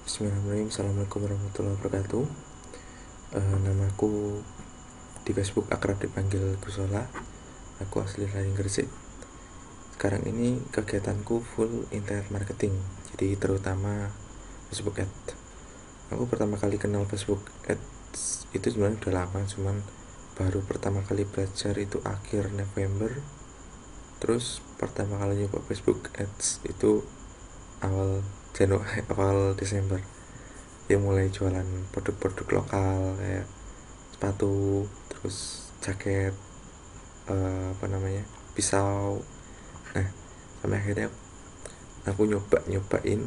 Bismillahirrahmanirrahim. Assalamualaikum warahmatullahi wabarakatuh. Namaku di Facebook akrab dipanggil Gusola. Aku asli dari Gresik. Sekarang ini kegiatanku full internet marketing, jadi terutama Facebook Ads. Aku pertama kali kenal Facebook Ads itu sebenarnya udah lama, cuman baru pertama kali belajar itu akhir November. Terus pertama kali nyoba Facebook Ads itu awal Desember. Dia mulai jualan produk-produk lokal kayak sepatu, terus jaket, pisau. Nah, sampai akhirnya aku nyobain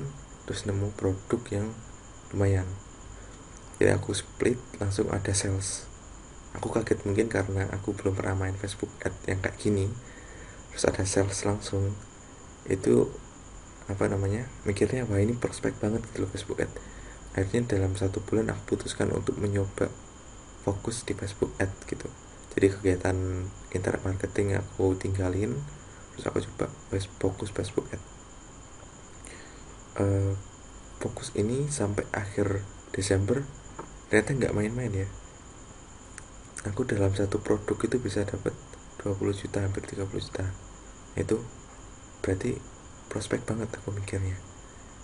terus nemu produk yang lumayan. Jadi aku split, langsung ada sales. Aku kaget mungkin karena aku belum pernah main Facebook Ad yang kayak gini. Terus ada sales langsung. Itu mikirnya wah ini prospek banget gitu loh Facebook Ad. Akhirnya dalam 1 bulan aku putuskan untuk mencoba fokus di Facebook Ad gitu. Jadi kegiatan internet marketing aku tinggalin, terus aku coba fokus Facebook Ad. Fokus ini sampai akhir Desember ternyata nggak main-main ya. Aku dalam satu produk itu bisa dapat 20 juta, hampir 30 juta. Itu berarti prospek banget aku mikirnya.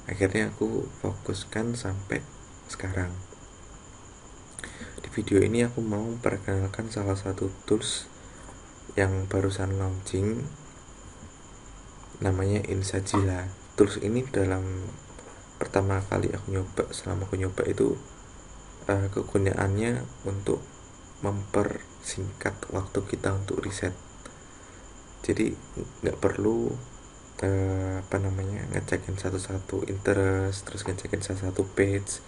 Akhirnya aku fokuskan sampai sekarang. Di video ini aku mau memperkenalkan salah satu tools yang barusan launching, namanya Insajila. Tools ini pertama kali selama aku nyoba itu kegunaannya untuk mempersingkat waktu kita untuk riset. Jadi nggak perlu ngecekin satu-satu interest, terus ngecekin satu-satu page.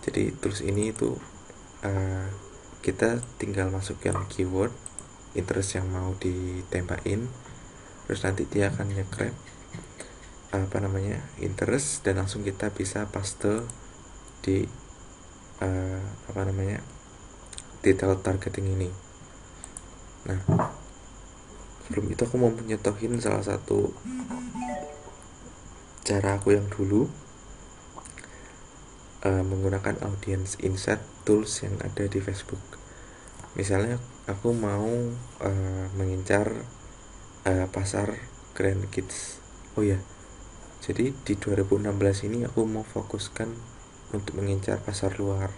Jadi tools ini itu kita tinggal masukkan keyword interest yang mau ditembakin, terus nanti dia akan nge-grab interest, dan langsung kita bisa paste di detail targeting ini. Nah, sebelum itu aku mau nyetohin salah satu cara aku yang dulu menggunakan audience insight tools yang ada di Facebook. Misalnya aku mau mengincar pasar Grand Kids. Oh ya, jadi di 2016 ini aku mau fokuskan untuk mengincar pasar luar,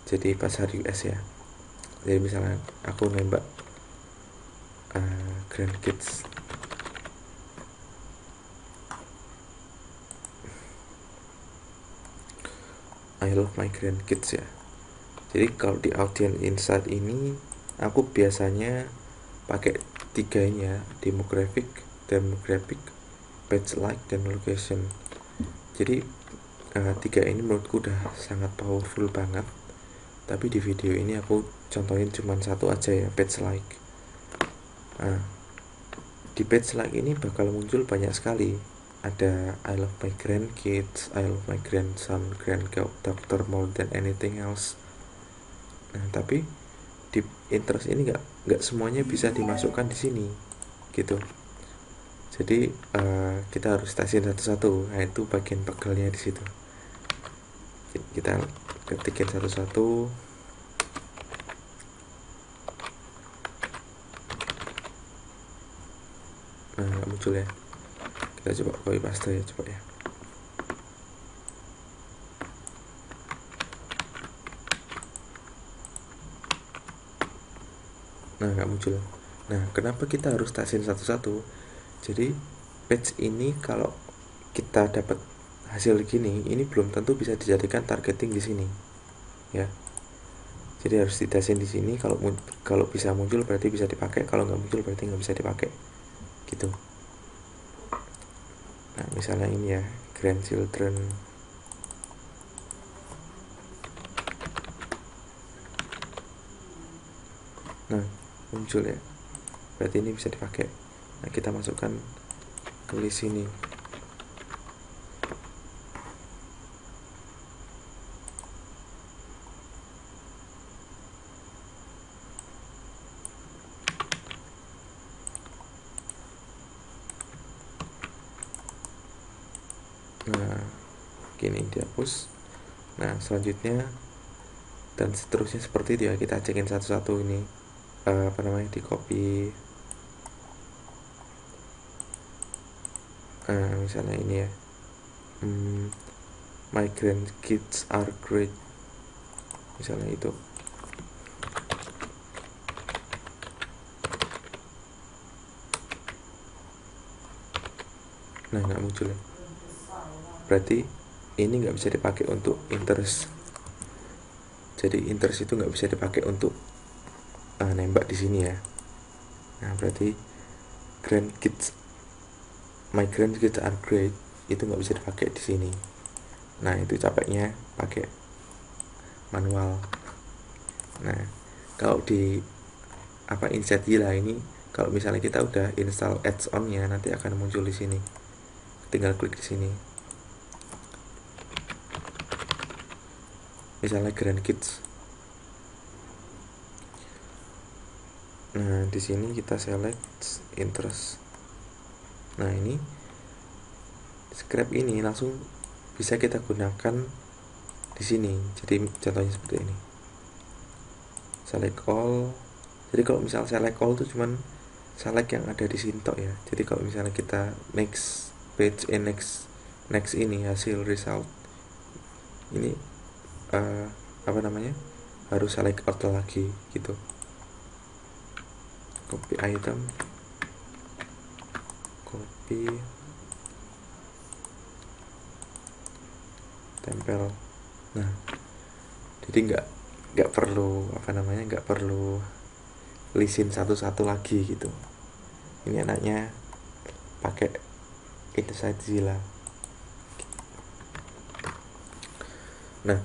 jadi pasar US ya. Jadi misalnya aku nembak Grand Kids. I love my Grand Kids ya. Jadi kalau di audience insight ini aku biasanya pakai 3 ini ya, demographic, page like, dan location. Jadi 3 ini menurutku udah sangat powerful banget. Tapi di video ini aku contohin cuma satu aja ya, page like. Di page like ini bakal muncul banyak sekali. Ada I love my grandkids, I love my grandson, granddaughter more than anything else. Nah, tapi di interest ini nggak semuanya bisa dimasukkan di sini gitu. Jadi kita harus stasiun satu-satu. Nah, itu bagian pegelnya di situ. Kita ketikin satu-satu. Nah, nggak muncul ya. Kita coba copy paste ya, coba ya. Nah, nggak muncul. Nah, kenapa kita harus stasiun satu-satu? Jadi page ini kalau kita dapat hasil gini, ini belum tentu bisa dijadikan targeting di sini ya. Jadi harus ditasin di sini. Kalau bisa muncul berarti bisa dipakai, kalau nggak muncul berarti nggak bisa dipakai gitu. Nah, misalnya ini ya, grandchildren. Nah, muncul ya, berarti ini bisa dipakai. Nah, kita masukkan ke list ini. Nah, oke, ini dihapus. Nah selanjutnya dan seterusnya seperti itu ya, kita cekin satu-satu ini di copy. Misalnya ini ya, my grandkids are great, misalnya itu. Nah nggak muncul ya, berarti ini nggak bisa dipakai untuk interest. Jadi interest itu nggak bisa dipakai untuk nembak di sini ya. Nah berarti my grandkids are great itu nggak bisa dipakai di sini. Nah itu capeknya pakai manual. Nah kalau di Insight Zilla ini, kalau misalnya kita udah install add-on-nya, nanti akan muncul di sini. Tinggal klik di sini. Misalnya grandkids. Nah, di sini kita select interest. Nah, ini scrap ini langsung bisa kita gunakan di sini. Jadi contohnya seperti ini. Select all. Jadi kalau misal select all itu cuman select yang ada di sini tok ya. Jadi kalau misalnya kita next page, next ini hasil result ini harus select out lagi gitu. Copy item, copy, tempel. Nah jadi nggak perlu nggak perlu lisin satu-satu lagi gitu. Ini anaknya pakai Insight Zilla. Nah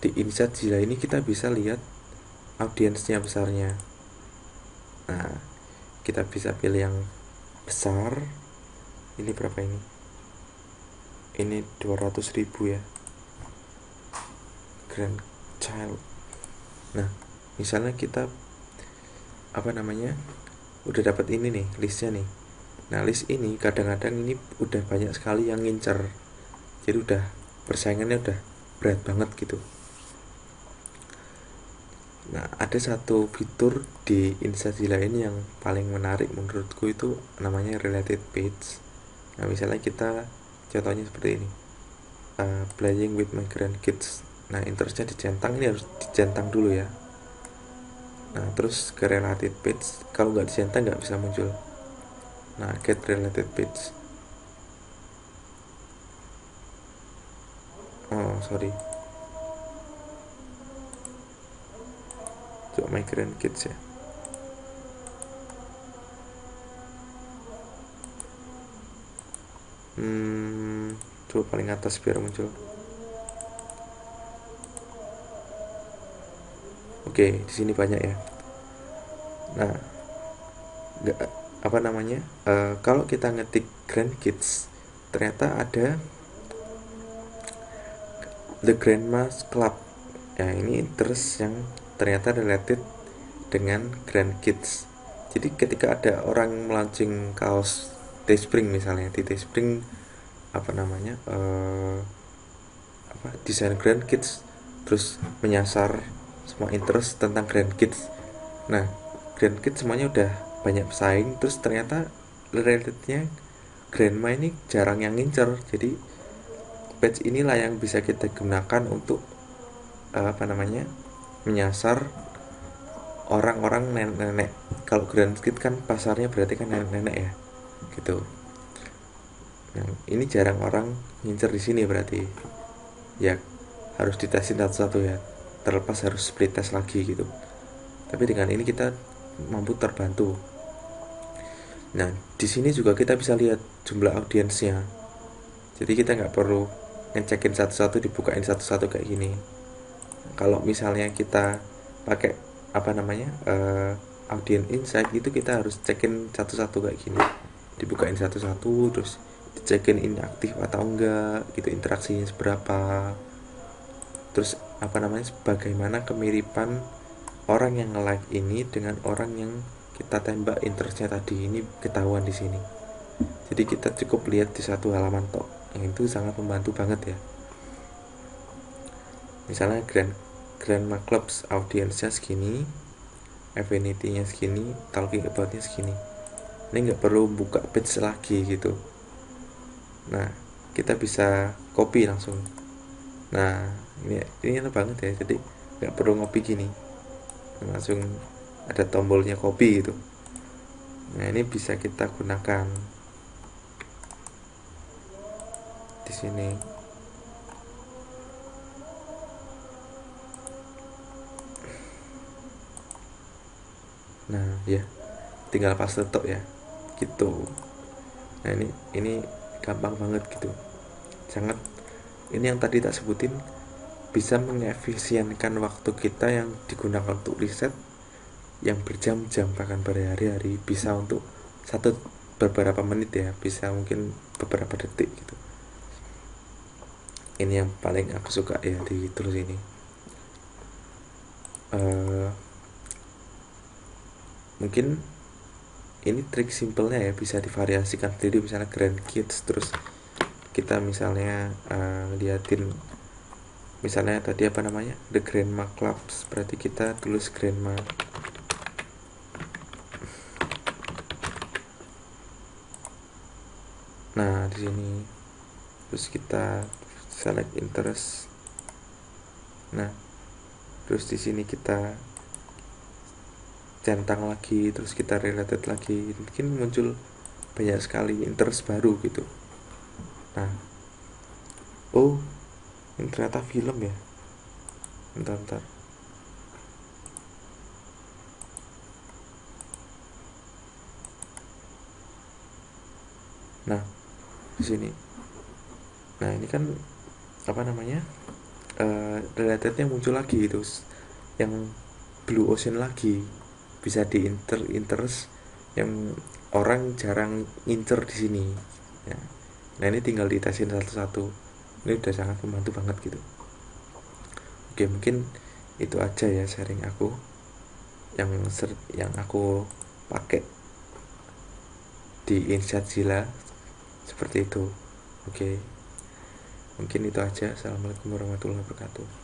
di Insight Zilla ini kita bisa lihat audiensnya besarnya. Nah kita bisa pilih yang besar. Ini berapa ini? Ini 200.000 ya, grandchild. Nah misalnya kita udah dapat ini nih listnya nih. Nah list ini kadang-kadang ini udah banyak sekali yang ngincer, jadi udah persaingannya udah berat banget gitu. Nah ada satu fitur di Insight Zilla ini yang paling menarik menurutku, itu namanya related page. Nah misalnya kita contohnya seperti ini, playing with my grandkids. Nah interestnya dicentang, ini harus dicentang dulu ya. Nah terus ke related page, kalau nggak dicentang nggak bisa muncul. Nah get related page. Oh sorry, coba my grandkids ya. Coba paling atas biar muncul. Oke, di sini banyak ya. Nah, kalau kita ngetik grandkids, ternyata ada the grandma's club. Ya, ini terus yang ternyata related dengan grandkids. Jadi ketika ada orang melaunching kaos Teespring misalnya, di Teespring desain grandkids, terus menyasar semua interest tentang grandkids. Nah grandkids semuanya udah banyak pesaing, terus ternyata relatednya grandma ini jarang yang ngincer. Jadi page inilah yang bisa kita gunakan untuk menyasar orang-orang nenek-nenek. Kalau grandkid kan pasarnya berarti kan nenek-nenek ya gitu. Nah, ini jarang orang ngincer di sini, berarti ya harus ditesin satu-satu ya, terlepas harus split test lagi gitu. Tapi dengan ini kita mampu terbantu. Nah di sini juga kita bisa lihat jumlah audiensnya, jadi kita nggak perlu ngecekin satu-satu, dibukain satu-satu kayak gini. Kalau misalnya kita pakai audience insight itu, kita harus cekin satu-satu kayak gini, dibukain satu-satu, terus dicekin ini aktif atau enggak gitu, interaksinya seberapa, terus bagaimana kemiripan orang yang nge-like ini dengan orang yang kita tembak interestnya tadi, ini ketahuan di sini. Jadi kita cukup lihat di satu halaman tok, yang itu sangat membantu banget ya. Misalnya Grandma Clubs audiensnya segini, affinity-nya segini, talking about-nya segini. Ini nggak perlu buka page lagi gitu. Nah, kita bisa copy langsung. Nah, ini enak banget ya, jadi nggak perlu ngopi gini, langsung ada tombolnya copy gitu. Nah, ini bisa kita gunakan di sini. Nah, ya, tinggal paste tok ya, gitu. Nah, ini gampang banget gitu. Sangat, ini yang tadi tak sebutin bisa mengefisienkan waktu kita yang digunakan untuk riset yang berjam-jam bahkan berhari-hari, bisa untuk beberapa menit ya, bisa mungkin beberapa detik gitu. Ini yang paling aku suka ya di tools ini. Mungkin ini trik simpelnya ya, bisa divariasikan sendiri. Misalnya Grand Kids, terus kita misalnya liatin misalnya tadi apa namanya, The Grandma Clubs, berarti kita tulis Grandma. Nah, di sini terus kita select interest. Nah, terus di sini kita centang lagi, terus kita related lagi, mungkin muncul banyak sekali interest baru gitu. Nah, oh, ini ternyata film ya. Bentar. Nah, di sini. Nah, ini kan apa namanya? Relatednya muncul lagi itu, yang Blue Ocean lagi, bisa di interest yang orang jarang ngincer di sini. Ya. Nah, ini tinggal ditesin satu-satu. Ini udah sangat membantu banget gitu. Oke, mungkin itu aja ya sharing aku yang aku pakai di Insightzilla seperti itu. Oke, mungkin itu aja. Assalamualaikum warahmatullahi wabarakatuh.